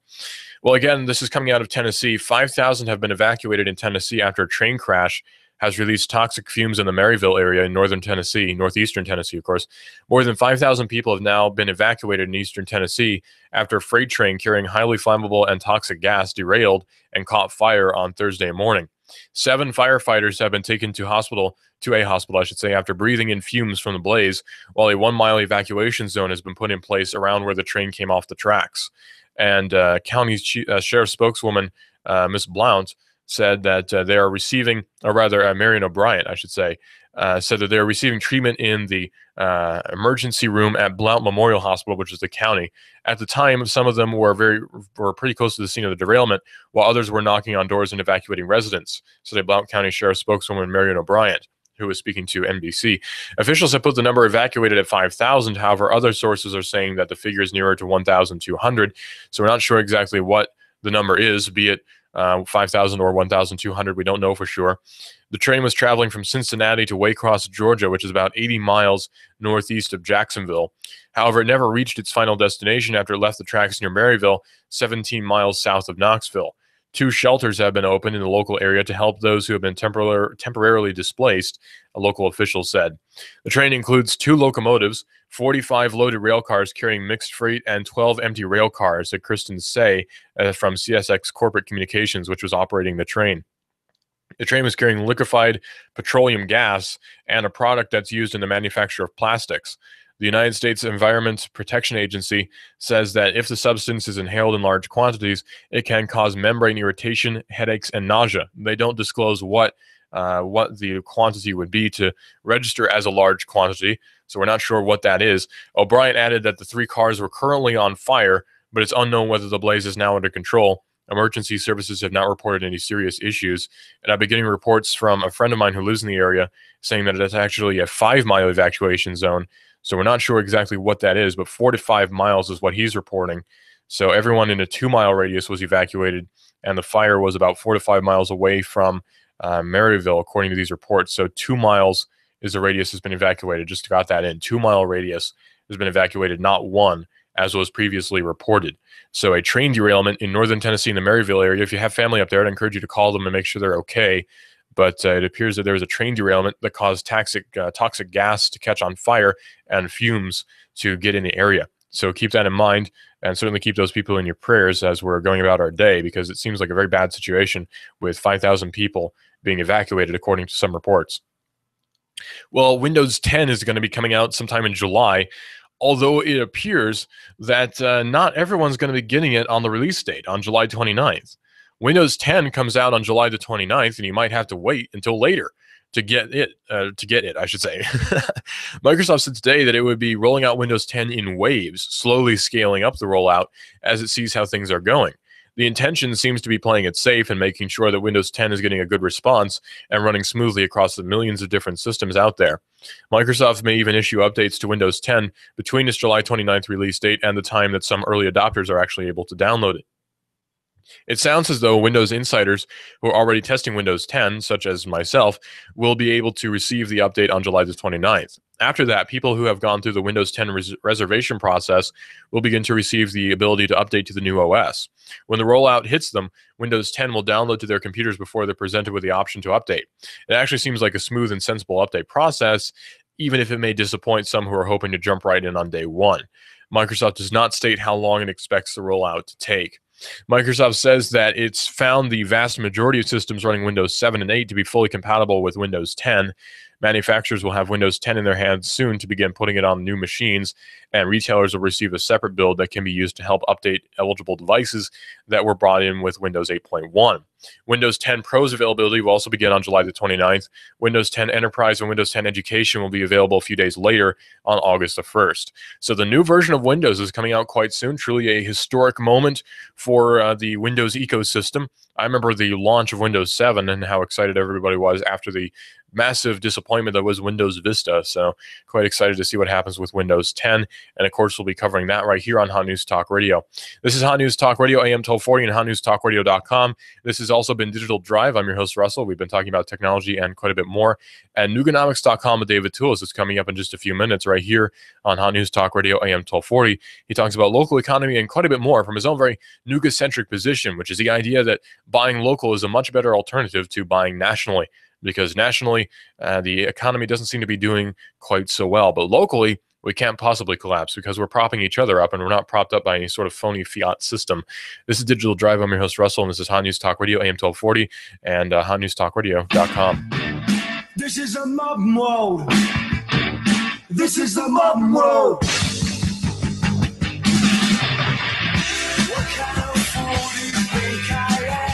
Well, again, this is coming out of Tennessee. 5,000 have been evacuated in Tennessee after a train crash has released toxic fumes in the Maryville area in northern Tennessee, northeastern Tennessee, of course. More than 5,000 people have now been evacuated in eastern Tennessee after a freight train carrying highly flammable and toxic gas derailed and caught fire on Thursday morning. 7 firefighters have been taken to a hospital, after breathing in fumes from the blaze, while a 1-mile evacuation zone has been put in place around where the train came off the tracks. And county sheriff's spokeswoman, Ms. Blount, said that they are receiving, or rather Marion O'Brien, I should say, said that they are receiving treatment in the emergency room at Blount Memorial Hospital, which is the county. At the time, some of them were pretty close to the scene of the derailment, while others were knocking on doors and evacuating residents, said a Blount County Sheriff's spokeswoman, Marion O'Brien, who was speaking to NBC. Officials have put the number evacuated at 5,000. However, other sources are saying that the figure is nearer to 1,200. So we're not sure exactly what the number is, be it 5,000 or 1,200. We don't know for sure. The train was traveling from Cincinnati to Waycross, Georgia, which is about 80 miles northeast of Jacksonville. However, it never reached its final destination after it left the tracks near Maryville, 17 miles south of Knoxville. 2 shelters have been opened in the local area to help those who have been temporarily displaced, a local official said. The train includes 2 locomotives, 45 loaded rail cars carrying mixed freight, and 12 empty rail cars, said Kristen Say from CSX Corporate Communications, which was operating the train. The train was carrying liquefied petroleum gas and a product that's used in the manufacture of plastics. The United States Environment Protection Agency says that if the substance is inhaled in large quantities, it can cause membrane irritation, headaches, and nausea. They don't disclose what the quantity would be to register as a large quantity, so we're not sure what that is. O'Brien added that the 3 cars were currently on fire, but it's unknown whether the blaze is now under control. Emergency services have not reported any serious issues, and I've been getting reports from a friend of mine who lives in the area saying that it's actually a 5-mile evacuation zone. So we're not sure exactly what that is, but 4 to 5 miles is what he's reporting. So everyone in a 2-mile radius was evacuated, and the fire was about 4 to 5 miles away from Maryville, according to these reports. So 2 miles is the radius has been evacuated. Just got that in. 2-mile radius has been evacuated, not 1, as was previously reported. So a train derailment in northern Tennessee in the Maryville area. If you have family up there, I'd encourage you to call them and make sure they're okay. But it appears that there was a train derailment that caused toxic gas to catch on fire and fumes to get in the area. So keep that in mind, and certainly keep those people in your prayers as we're going about our day, because it seems like a very bad situation with 5,000 people being evacuated, according to some reports. Well, Windows 10 is going to be coming out sometime in July, although it appears that not everyone's going to be getting it on the release date, on July 29th. Windows 10 comes out on July the 29th, and you might have to wait until later to get it, I should say. Microsoft said today that it would be rolling out Windows 10 in waves, slowly scaling up the rollout as it sees how things are going. The intention seems to be playing it safe and making sure that Windows 10 is getting a good response and running smoothly across the millions of different systems out there. Microsoft may even issue updates to Windows 10 between its July 29th release date and the time that some early adopters are actually able to download it. It sounds as though Windows insiders who are already testing Windows 10, such as myself, will be able to receive the update on July the 29th. After that, people who have gone through the Windows 10 reservation process will begin to receive the ability to update to the new OS. When the rollout hits them, Windows 10 will download to their computers before they're presented with the option to update. It actually seems like a smooth and sensible update process, even if it may disappoint some who are hoping to jump right in on day one. Microsoft does not state how long it expects the rollout to take. Microsoft says that it's found the vast majority of systems running Windows 7 and 8 to be fully compatible with Windows 10. Manufacturers will have Windows 10 in their hands soon to begin putting it on new machines, and retailers will receive a separate build that can be used to help update eligible devices that were brought in with Windows 8.1. Windows 10 Pro's availability will also begin on July the 29th. Windows 10 Enterprise and Windows 10 Education will be available a few days later on August the 1st. So the new version of Windows is coming out quite soon, truly a historic moment for the Windows ecosystem. I remember the launch of Windows 7 and how excited everybody was after the massive disappointment that was Windows Vista. So quite excited to see what happens with Windows 10. And of course, we'll be covering that right here on Hot News Talk Radio. This is Hot News Talk Radio, AM 1240 and hotnewstalkradio.com. This has also been Digital Drive. I'm your host, Russell. We've been talking about technology and quite a bit more. And Nuganomics.com with David Tools is coming up in just a few minutes right here on Hot News Talk Radio, AM 1240. He talks about local economy and quite a bit more from his own very Nuga-centric position, which is the idea that buying local is a much better alternative to buying nationally. Because nationally, the economy doesn't seem to be doing quite so well. But locally, we can't possibly collapse because we're propping each other up and we're not propped up by any sort of phony fiat system. This is Digital Drive. I'm your host, Russell, and this is Hot News Talk Radio, AM 1240, and hotnewstalkradio.com. This is a mob mode. This is the mob mode. What kind of fool do you think I am?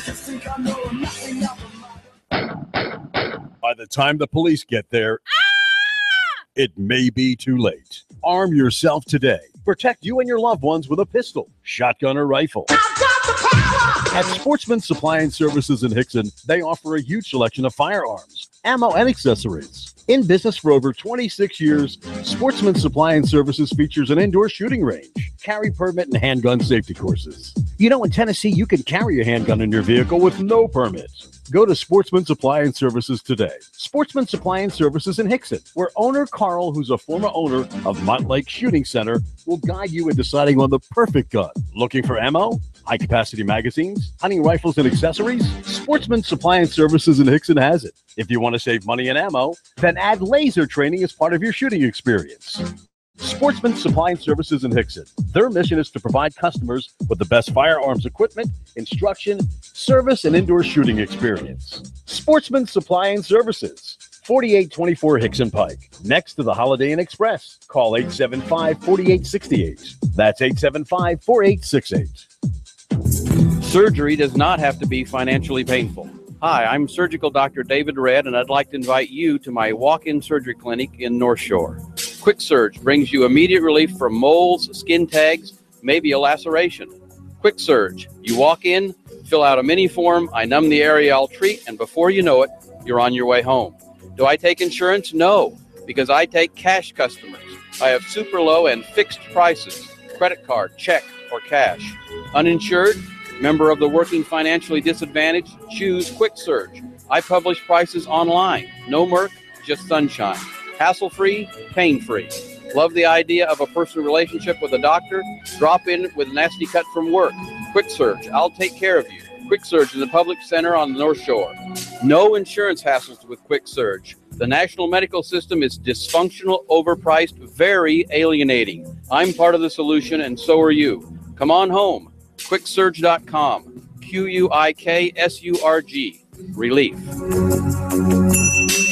Just think I know nothing of By the time the police get there, it may be too late. Arm yourself today. Protect you and your loved ones with a pistol, shotgun, or rifle. At Sportsman Supply and Services in Hickson, they offer a huge selection of firearms, ammo, and accessories. In business for over 26 years, Sportsman Supply and Services features an indoor shooting range, carry permit, and handgun safety courses. You know, in Tennessee, you can carry a handgun in your vehicle with no permit. Go to Sportsman Supply and Services today. Sportsman Supply and Services in Hickson, where owner Carl, who's a former owner of Montlake Shooting Center, will guide you in deciding on the perfect gun. Looking for ammo, high-capacity magazines, hunting rifles, and accessories? Sportsman Supply and Services in Hickson has it. If you want to save money and ammo, then add laser training as part of your shooting experience. Sportsman Supply and Services in Hickson. Their mission is to provide customers with the best firearms equipment, instruction, service, and indoor shooting experience. Sportsman Supply and Services, 4824 Hickson Pike, next to the Holiday Inn Express. Call 875-4868. That's 875-4868. Surgery does not have to be financially painful. Hi, I'm Surgical Dr. David Red, and I'd like to invite you to my walk-in surgery clinic in North Shore. Quick Surge brings you immediate relief from moles, skin tags, maybe a laceration. Quick Surge. You walk in, fill out a mini form, I numb the area I'll treat, and before you know it, you're on your way home. Do I take insurance? No, because I take cash customers. I have super low and fixed prices, credit card, check, or cash. Uninsured? Member of the working financially disadvantaged? Choose Quick Surge. I publish prices online. No murk, just sunshine. Hassle-free, pain-free. Love the idea of a personal relationship with a doctor? Drop in with a nasty cut from work. Quick Surge. I'll take care of you. Quick Surge in the Public Center on the North Shore. No insurance hassles with Quick Surge. The national medical system is dysfunctional, overpriced, very alienating. I'm part of the solution, and so are you. Come on home. QuickSurge.com. QuickSurg. Relief.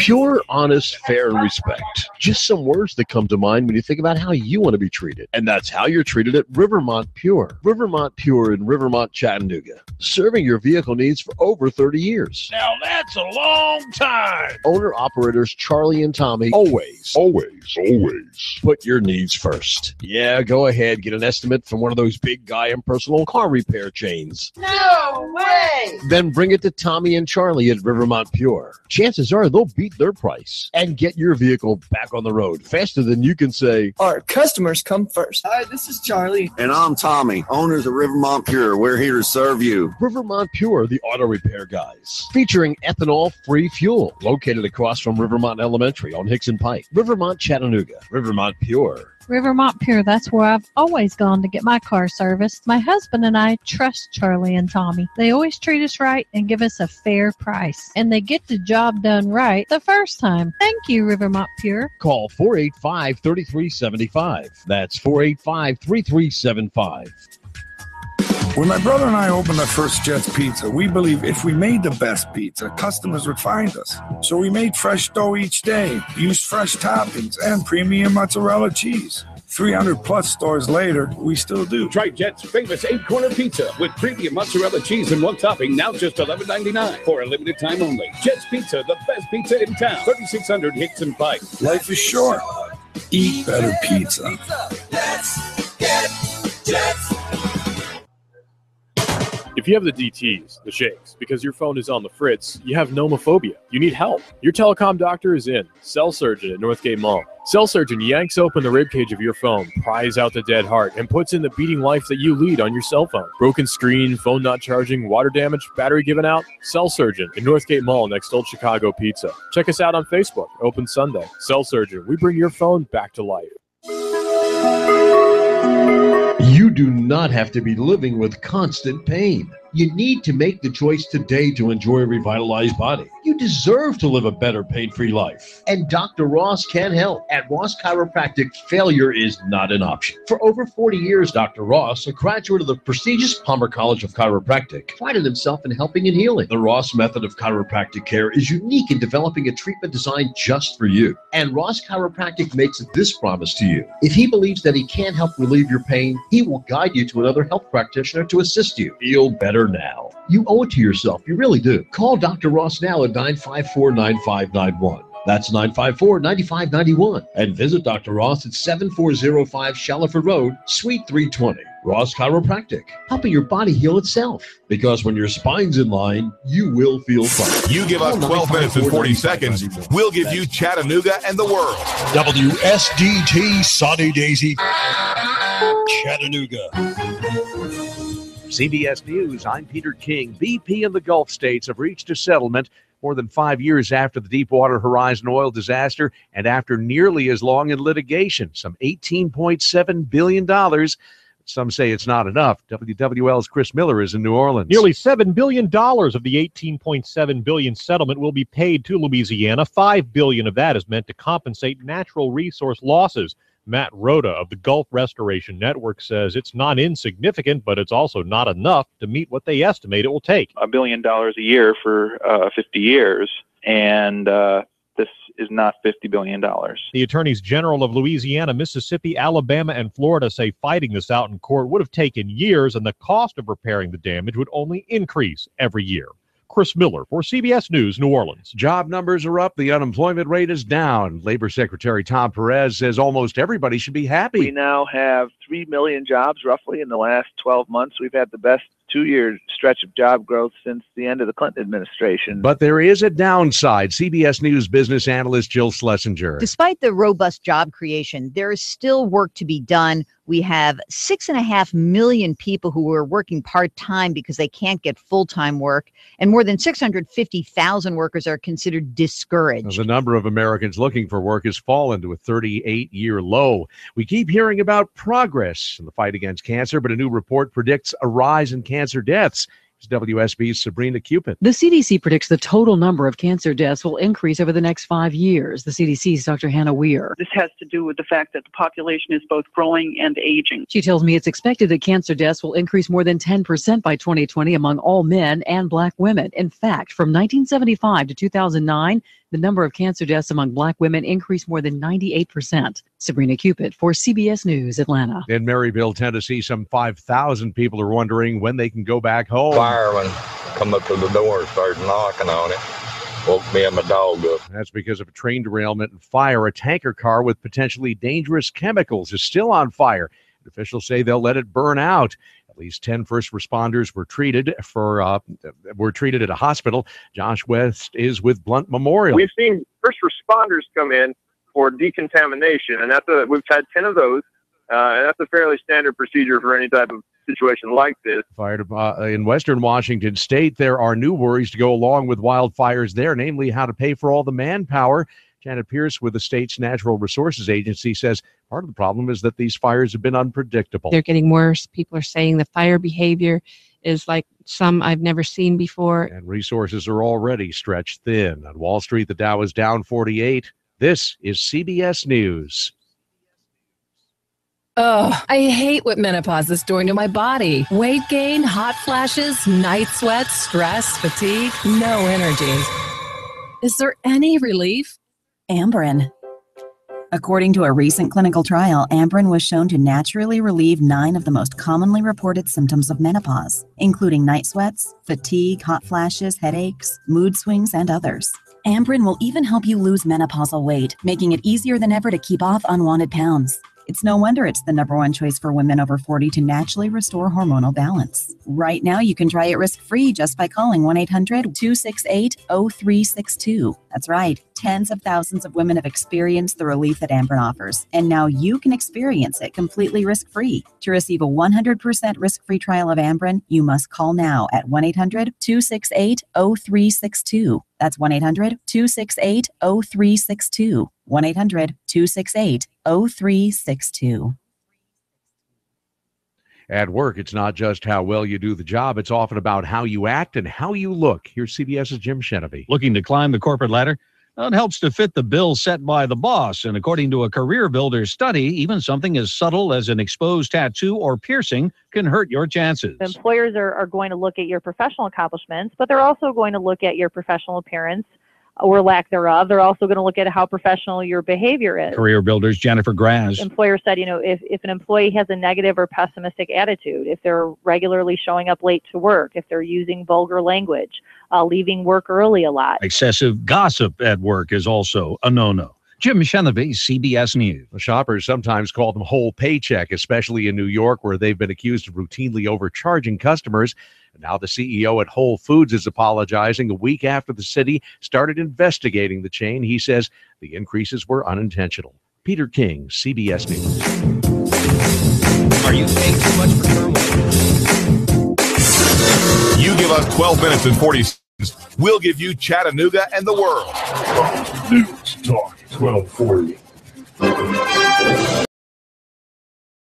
Pure, honest, fair, and respect. Just some words that come to mind when you think about how you want to be treated. And that's how you're treated at Rivermont Pure. Rivermont Pure in Rivermont, Chattanooga. Serving your vehicle needs for over 30 years. Now that's a long time. Owner-operators Charlie and Tommy always put your needs first. Yeah, go ahead. Get an estimate from one of those big guy impersonal car repair chains. No way! Then bring it to Tommy and Charlie at Rivermont Pure. Chances are they'll beat their price and get your vehicle back on the road faster than you can say, Our customers come first. Hi, this is Charlie. And I'm Tommy, owners of Rivermont Pure. We're here to serve you. Rivermont Pure, the auto repair guys. Featuring ethanol-free fuel. Located across from Rivermont Elementary on Hickson Pike. Rivermont, Chattanooga. Rivermont Pure. Rivermont Pure, that's where I've always gone to get my car serviced. My husband and I trust Charlie and Tommy. They always treat us right and give us a fair price. And they get the job done right the first time. Thank you, Rivermont Pure. Call 485-3375. That's 485-3375. When my brother and I opened our first Jets Pizza, we believed if we made the best pizza, customers would find us. So we made fresh dough each day, used fresh toppings, and premium mozzarella cheese. 300 plus stores later, we still do. Try Jet's famous 8-corner pizza with premium mozzarella cheese and one topping, now just $11.99 for a limited time only. Jet's Pizza, the best pizza in town. 3600 Hickson Pike. Life is short. Eat better pizza. Let's get Jets. If you have the DTs, the shakes, because your phone is on the fritz, you have nomophobia. You need help. Your telecom doctor is in. Cell Surgeon at Northgate Mall. Cell Surgeon yanks open the ribcage of your phone, pries out the dead heart, and puts in the beating life that you lead on your cell phone. Broken screen, phone not charging, water damage, battery given out? Cell Surgeon at Northgate Mall next Old Chicago Pizza. Check us out on Facebook. Open Sunday. Cell Surgeon. We bring your phone back to life. You do not have to be living with constant pain. You need to make the choice today to enjoy a revitalized body. You deserve to live a better pain-free life. And Dr. Ross can help. At Ross Chiropractic, failure is not an option. For over 40 years, Dr. Ross, a graduate of the prestigious Palmer College of Chiropractic, prided himself in helping and healing. The Ross method of chiropractic care is unique in developing a treatment designed just for you. And Ross Chiropractic makes this promise to you. If he believes that he can help relieve your pain, he will guide you to another health practitioner to assist you. Feel better now. You owe it to yourself. You really do. Call Dr. Ross now at 954-9591. That's 954-9591. And visit Dr. Ross at 7405 Shallowford Road, Suite 320. Ross Chiropractic, helping your body heal itself. Because when your spine's in line, you will feel fine. You give us 12 minutes and 40 seconds, we'll give you Chattanooga and the world. WSDT Sunny Daisy, Chattanooga. CBS News, I'm Peter King. BP and the Gulf states have reached a settlement more than 5 years after the Deepwater Horizon oil disaster and after nearly as long in litigation, some $18.7 billion. Some say it's not enough. WWL's Chris Miller is in New Orleans. Nearly $7 billion of the $18.7 billion settlement will be paid to Louisiana. $5 billion of that is meant to compensate natural resource losses. Matt Rhoda of the Gulf Restoration Network says it's not insignificant, but it's also not enough to meet what they estimate it will take. $1 billion a year for 50 years, and this is not $50 billion. The attorneys general of Louisiana, Mississippi, Alabama, and Florida say fighting this out in court would have taken years, and the cost of repairing the damage would only increase every year. Chris Miller for CBS News, New Orleans. Job numbers are up. The unemployment rate is down. Labor Secretary Tom Perez says almost everybody should be happy. We now have 3 million jobs roughly in the last 12 months. We've had the best 2-year stretch of job growth since the end of the Clinton administration. But there is a downside. CBS News business analyst Jill Schlesinger. Despite the robust job creation, there is still work to be done. We have 6.5 million people who are working part-time because they can't get full-time work, and more than 650,000 workers are considered discouraged. The number of Americans looking for work has fallen to a 38-year low. We keep hearing about progress in the fight against cancer, but a new report predicts a rise in cancer deaths. It's WSB's Sabrina Cupid. The CDC predicts the total number of cancer deaths will increase over the next 5 years. The CDC's Dr. Hannah Weir. This has to do with the fact that the population is both growing and aging. She tells me it's expected that cancer deaths will increase more than 10% by 2020 among all men and Black women. In fact, from 1975 to 2009, The number of cancer deaths among Black women increased more than 98%. Sabrina Cupid for CBS News, Atlanta. In Maryville, Tennessee, some 5,000 people are wondering when they can go back home. Firemen come up to the door and started knocking on it. Woke me and my dog up. That's because of a train derailment and fire. A tanker car with potentially dangerous chemicals is still on fire. Officials say they'll let it burn out. At least 10 first responders were treated at a hospital. Josh West is with Blunt Memorial. We've seen first responders come in for decontamination, and we've had 10 of those, and that's a fairly standard procedure for any type of situation like this. Fired in Western Washington State, there are new worries to go along with wildfires there, namely how to pay for all the manpower. Janet Pierce with the state's Natural Resources Agency says part of the problem is that these fires have been unpredictable. They're getting worse. People are saying the fire behavior is like some I've never seen before. And resources are already stretched thin. On Wall Street, the Dow is down 48. This is CBS News. Oh, I hate what menopause is doing to my body. Weight gain, hot flashes, night sweats, stress, fatigue, no energy. Is there any relief? Amberen. According to a recent clinical trial, Amberen was shown to naturally relieve 9 of the most commonly reported symptoms of menopause, including night sweats, fatigue, hot flashes, headaches, mood swings, and others. Amberen will even help you lose menopausal weight, making it easier than ever to keep off unwanted pounds. It's no wonder it's the #1 choice for women over 40 to naturally restore hormonal balance. Right now, you can try it risk-free just by calling 1-800-268-0362. That's right. Tens of thousands of women have experienced the relief that Amberen offers, and now you can experience it completely risk-free. To receive a 100% risk-free trial of Amberen, you must call now at 1-800-268-0362. That's 1-800-268-0362. 1-800-268-0362. At work, it's not just how well you do the job. It's often about how you act and how you look. Here's CBS's Jim Shenevy. Looking to climb the corporate ladder? Well, it helps to fit the bill set by the boss. And according to a Career Builder study, even something as subtle as an exposed tattoo or piercing can hurt your chances. Employers are going to look at your professional accomplishments, but they're also going to look at your professional appearance or lack thereof. They're also going to look at how professional your behavior is. Career Builder's Jennifer Graz. Employer said, if an employee has a negative or pessimistic attitude, if they're regularly showing up late to work, if they're using vulgar language, leaving work early a lot. Excessive gossip at work is also a no-no. Jim Shenevy, CBS News. The shoppers sometimes call them whole paycheck, especially in New York, where they've been accused of routinely overcharging customers. And now the CEO at Whole Foods is apologizing a week after the city started investigating the chain. He says the increases were unintentional. Peter King, CBS News. Are you paying too much for thermal? You give us 12 minutes and 40 seconds, we'll give you Chattanooga and the world. News Talk 1240.